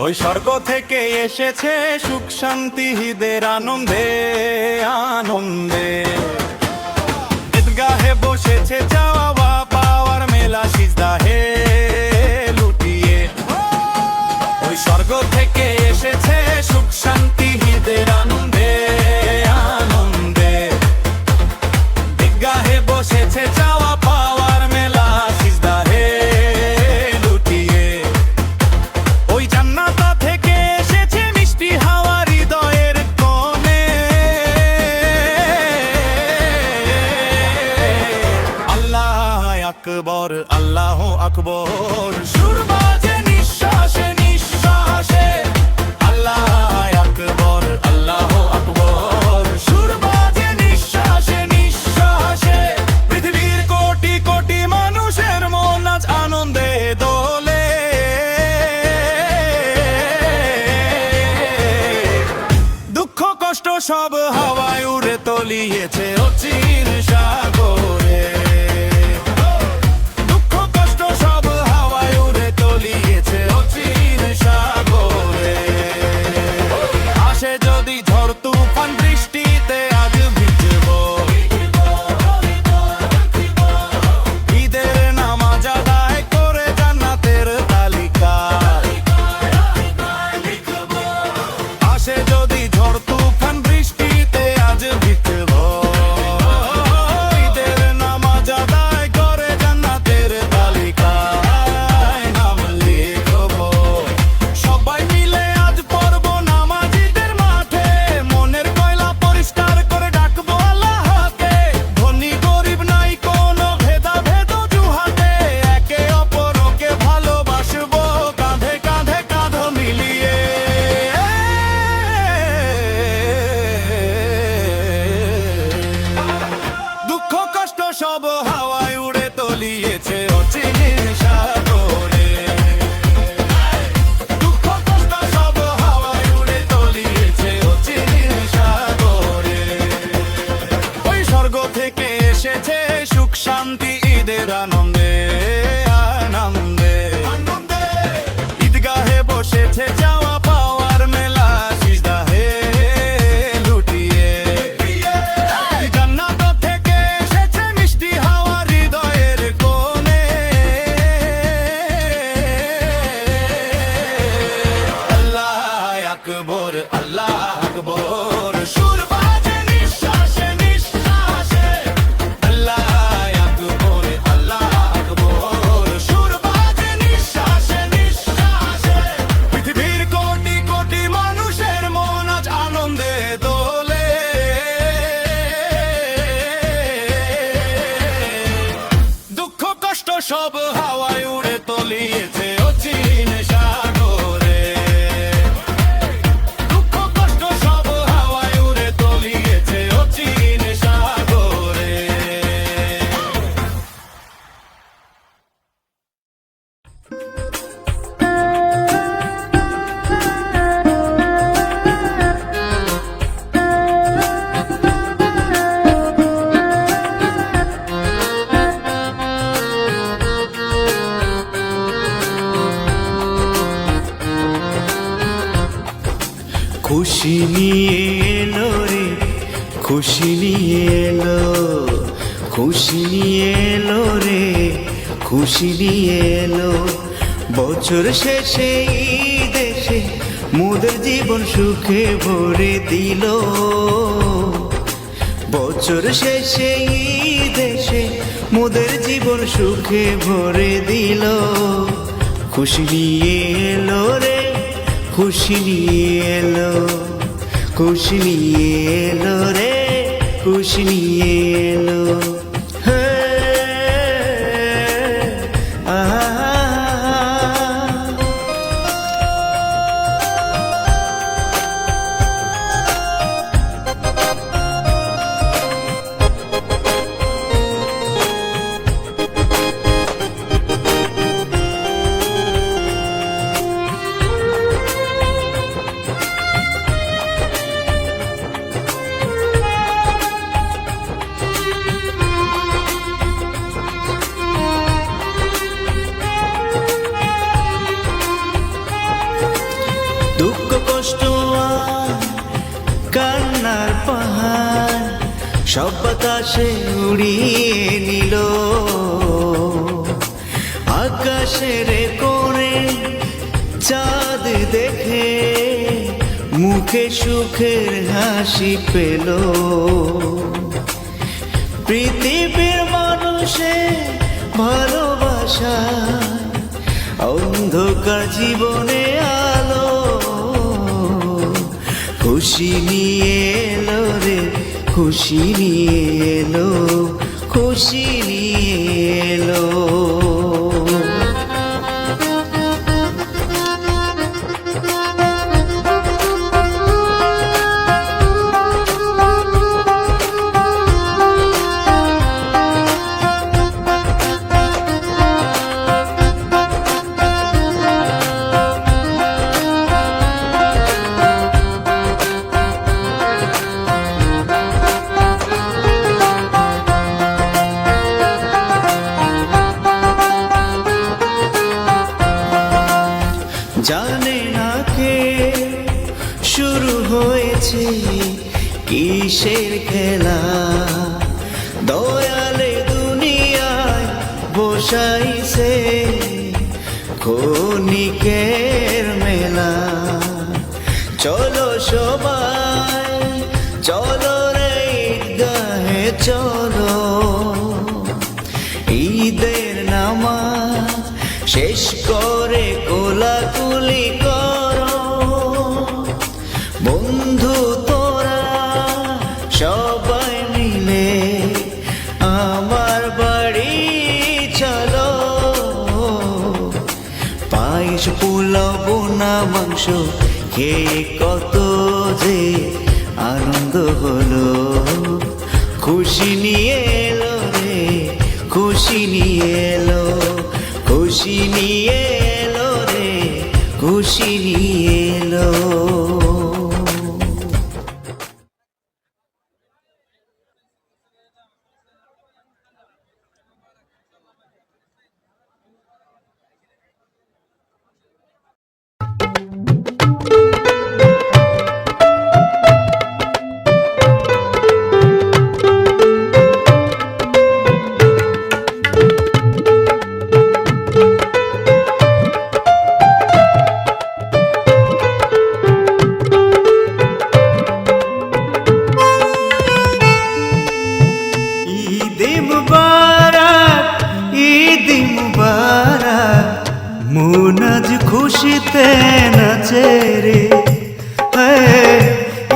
ওই স্বর্গ থেকে এসেছে সুখ শান্তি হৃদের আনন্দে আনন্দে। ঈদগাহে বসেছে চাওয়া পাওয়ার মেলা সিজদাহে লুটিয়ে। ওই স্বর্গ থেকে এসেছে সুখ শান্তি হৃদের আনন্দে আনন্দে। ঈদগাহে বসেছে চাওয়া পাওয়ার মেলা সিজদাহে লুটিয়ে। ওই জান্নাত থেকে এসেছে মিষ্টি হাওয়া হৃদয়ের কোণে। আল্লাহ আকবর আল্লাহ আকবর সুর বাজে নিঃশ্বাসে নিঃশ্বাসে। আল্লাহ আকবর আল্লাহ আকবর সুর বাজে নিঃশ্বাসে নিঃশ্বাসে। পৃথিবীর কোটি কোটি মানুষের মন আজ আনন্দে দোলে। দুঃখ কষ্ট সব হাওয়ায় উড়ে তলিয়েছে অচিন সাগরে। দুঃখ কষ্ট সব হাওয়ায় উড়ে তলিয়েছে অচিন সাগরে। আসে যদি ঝড় তুফান বৃষ্টিতে আজ ভিজব। ঈদের নামাজ আদায় করে জান্নাতের তালিকা। আসে যদি ঝড় তুফান বৃষ্টিতে আজ ভিজব। ঈদের নামাজ আদায় করে জান্নাতের তালিকায় নাম লিখব। সবাই মিলে আজ পড়ব নামাজ ঈদের মাঠে। মনের কয়লা পরিষ্কার করে ডাকবো আল্লাহকে। ধনী গরিব নাই কোনো ভেদাভেদ অজুহাতে। একে অপরকে ভালোবাসবো কাঁধে কাঁধে কাঁধ মিলিয়ে। দুঃখ কষ্ট সব হাওয়ায় উড়ে তলিয়েছে অচিন সাগরে। দুঃখ কষ্ট সব হাওয়ায় উড়ে তলিয়েছে অচিন সাগরে। ওই স্বর্গ থেকে এসেছে সুখ শান্তি ঈদের আনন্দে আনন্দে। ঈদগাহে বসেছে চাওয়া পাওয়ার মেলা সিজদাহে লুটিয়ে। জান্নাত থেকে এসেছে মিষ্টি হাওয়া হৃদয়ের কোণে। আল্লাহ আকবর আল্লাহ আকবর সুর বাজে নিঃশ্বাসে নিঃশ্বাসে। আল্লাহ আকবর আল্লাহ আকবর সুর বাজে নিঃশ্বাসে নিঃশ্বাসে। পৃথিবীর কোটি কোটি মানুষের মন আজ আনন্দে দোলে। দুঃখ কষ্ট সব হাওয়ায় উড়ে তলিয়েছে অচিন সাগরে। দুঃখ কষ্ট সব হাওয়ায় উড়ে তলিয়েছে অচিন সাগরে। খুশি নিয়ে এলো রে খুশি নিয়ে এলো। খুশি নিয়ে এলো রে খুশি নিয়ে এলো। বছর শেষে ঈদ এসে মোদের জীবন সুখে ভরে দিল। বছর শেষে ঈদ এসে মোদের জীবন সুখে ভরে দিল। খুশি নিয়ে এলো রে খুশি নিয়ে এলো। খুশি নিয়ে এলো রে খুশি নিয়ে এলো। হে আহা সব বাতাসে উড়িয়ে নিল। আকাশের কোণে চাঁদ দেখে মুখে সুখের হাসি পেল। পৃথিবীর মানুষে ভালোবাসা অন্ধকার জীবনে আলো। খুশি নিয়ে এলো রে, খুশি নিয়ে এলো, খুশি নিয়ে এলো। জানে না কে শুরু হয়েছে কিসের খেলা, দয়ালে দুনিয়ায় বসাইছে ক্ষণিকের মেলা। চলো সবাই চলো রে ঈদগাহে চলো, ঈদের নামাজ শেষ করে কোলাকুলি করো। বন্ধু তোরা সবাই মিলে আমার বাড়ি চলো। পায়েস পোলাও বোনা মাংস খেয়ে কত যে আনন্দ হলো। খুশি নিয়ে এলো রে, খুশি নিয়ে এলো, খুশি নিয়ে এলো রে, খুশি নিয়ে এলো। মন আজ খুশিতে নাচে রে,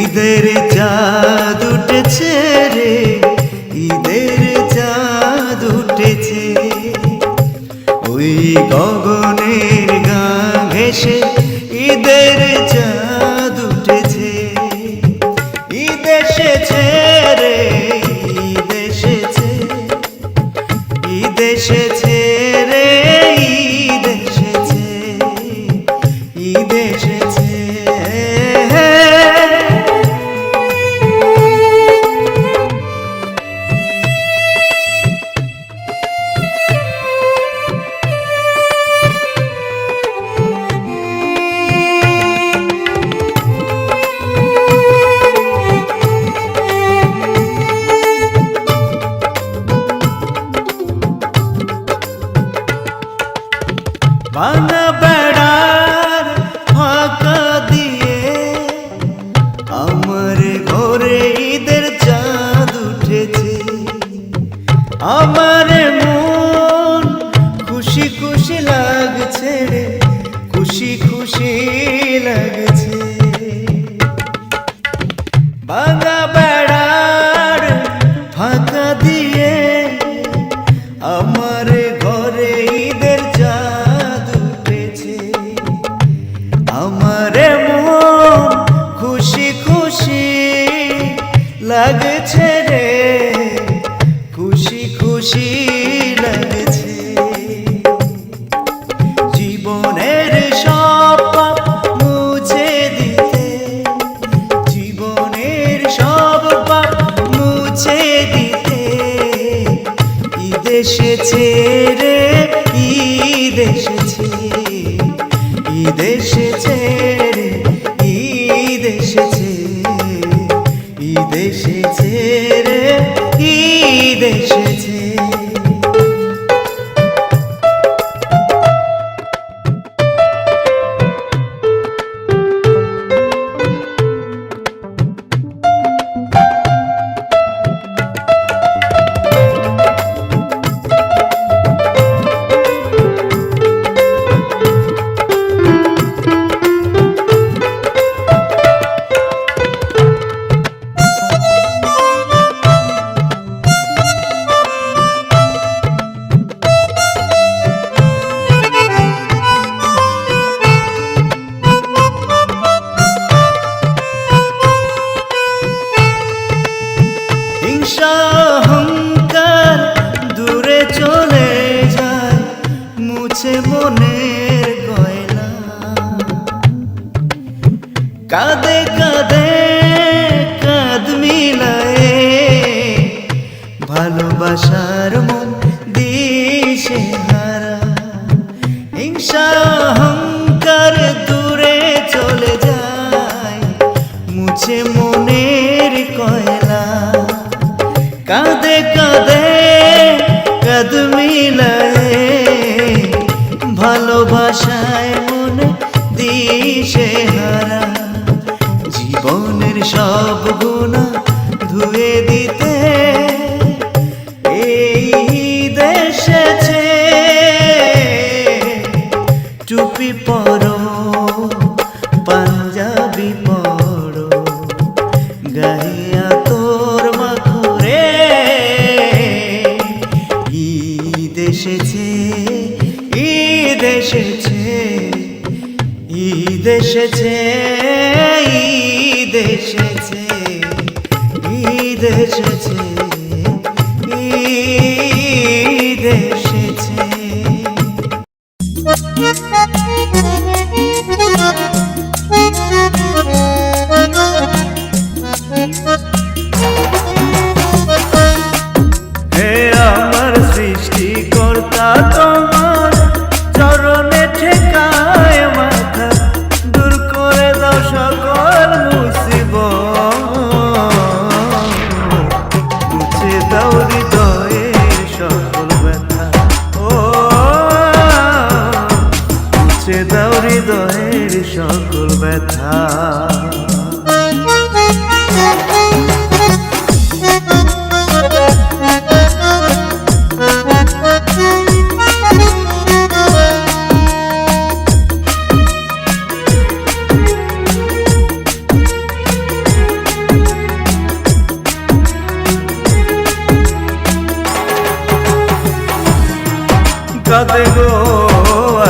ঈদের চাঁদ উঠেছে রে, ঈদের চাঁদ উঠেছে। ওই গগনের গান ঘেঁষে ঈদের চাঁদ উঠেছে। ঈদ এসেছে রে, ঈদ এসেছে, ঈদ এসেছে রে, ঈদ এসেছে, ঈদ এসেছে। ভাঙা বেড়ার ফাঁকা দিয়ে আমার ঘরে ঈদের চাঁদ উঠেছে। আমার মন খুশি খুশি লাগছে রে, খুশি খুশি লাগছে। ভাঙা বেড়ার ফাঁকা দিয়ে আমার ঘরে ঈদের চাঁদ উঠেছে। আমার মন খুশি খুশি লাগছে রে, খুশি খুশি লাগছে। জীবনের সব পাপ মুছে দিতে, জীবনের সব পাপ মুছে দিতে ঈদ এসেছে রে, ঈদ এসেছে, ঈদ এসেছে রে, ঈদ এসেছে, ঈদ এসেছে রে। হিংসা অহংকার দূরে চলে যায়, মুছে মনের গয়না। কাঁদে কাঁদে কাঁদ মিলায়ে ভালোবাসার মন দিশে হারা। হিংসা অহংকার দূরে চলে যায়, মুছে মনের কয়লা। কাঁদে কাঁদে কাঁদ মিলায়ে ভালোবাসায় মন দিশে হারা। জীবনের সব গুণা ধুয়ে দিতে এই দেশেছে। টুপি পরো পাঞ্জাবি পরো, গাইয়া তোর মাখরে ঈদ এসেছে, ঈদ এসেছে, ঈদ এসেছে, ঈদ এসেছে, ঈদ এসেছে, ঈদ এসেছে। হে আমার সৃষ্টিকর্তা, তোমার চরণে ঠেকায় মাথা, দূর করে দাও সকল মুসিবত, মুছে দাও হৃদয়ের সকল ব্যথা। ও মুছে দাও হৃদয়ের সকল ব্যথা। কাঁদে গো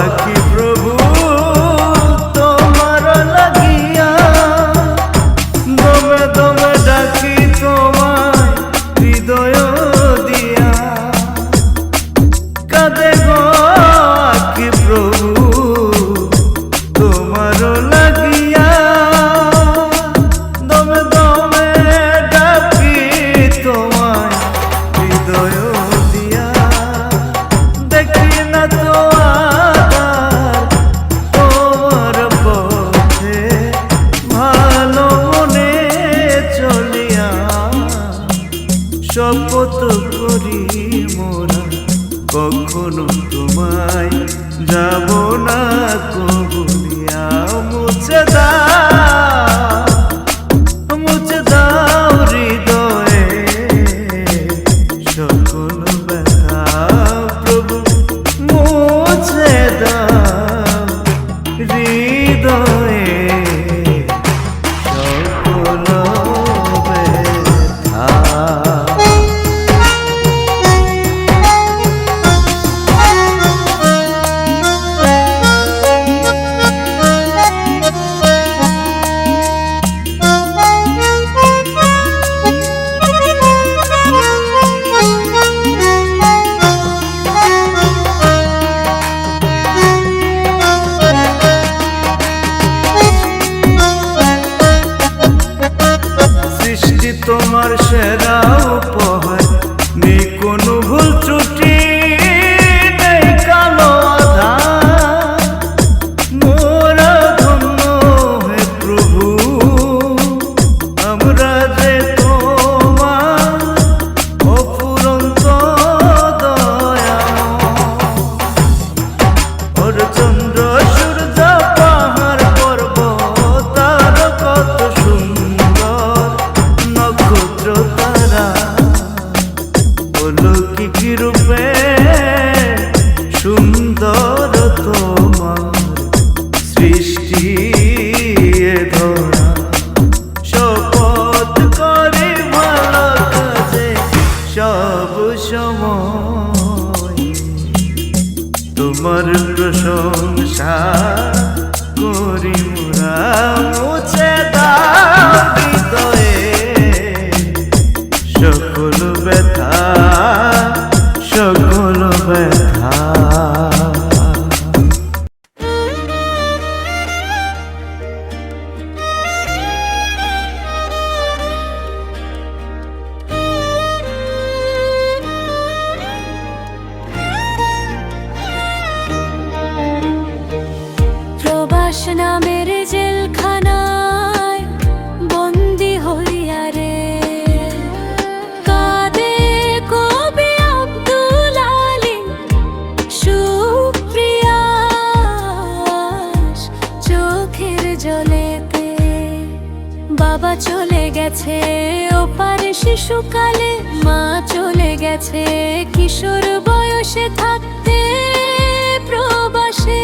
আখি প্রভু তোমার লাগিয়া, দমে দমে ডাকি তোমায় হৃদয় দিয়া। কাঁদে গো আখি প্রভু তোমার লাগিয়া, দমে দমে ডাকি তোমায় হৃদয় দিয়া। দেখি না তো আবার তোমার পথে, ভালো মনে চলিয়া শপথ করি মোরা কখনো তোমায় যাব না কবুলিয়া। মুছে দাও, মুছে দাও হৃদয়ে সকল ব্যথা প্রভু, মুছে দাও হৃদয়ে সকল ব্যথা। সৃষ্টি তোমার সেরা উপহার, নেই কোনো ভুল ত্রুটি, নেই কালো আধার। মোরা ধন্য হে প্রভু, আমরা যে তোমার অফুরন্ত দয়া। ওর চন্দ্র সূর্য পাহাড় পর্বত আর কত সুন্দর নক্ষত্র তারা, অলৌকিক রূপে সুন্দর তোমার সৃষ্টি এ ধরা। শপথ করি ভালো কাজে সব সময় তোমার প্রশংসা করি মোরা। মুছে দাও হৃদয়ে সকল ব্যথা, সকল ব্যথা। প্রবাস নামের জেলখানায় বন্দি হইয়া রে কাঁদে কবি আব্দুল আলিম সুপ্রিয়াস চোখের জলেতে। বাবা চলে গেছে ওপারে শিশুকালে, মা চলে গেছে কিশোর বয়সে থাকতে প্রবাসে।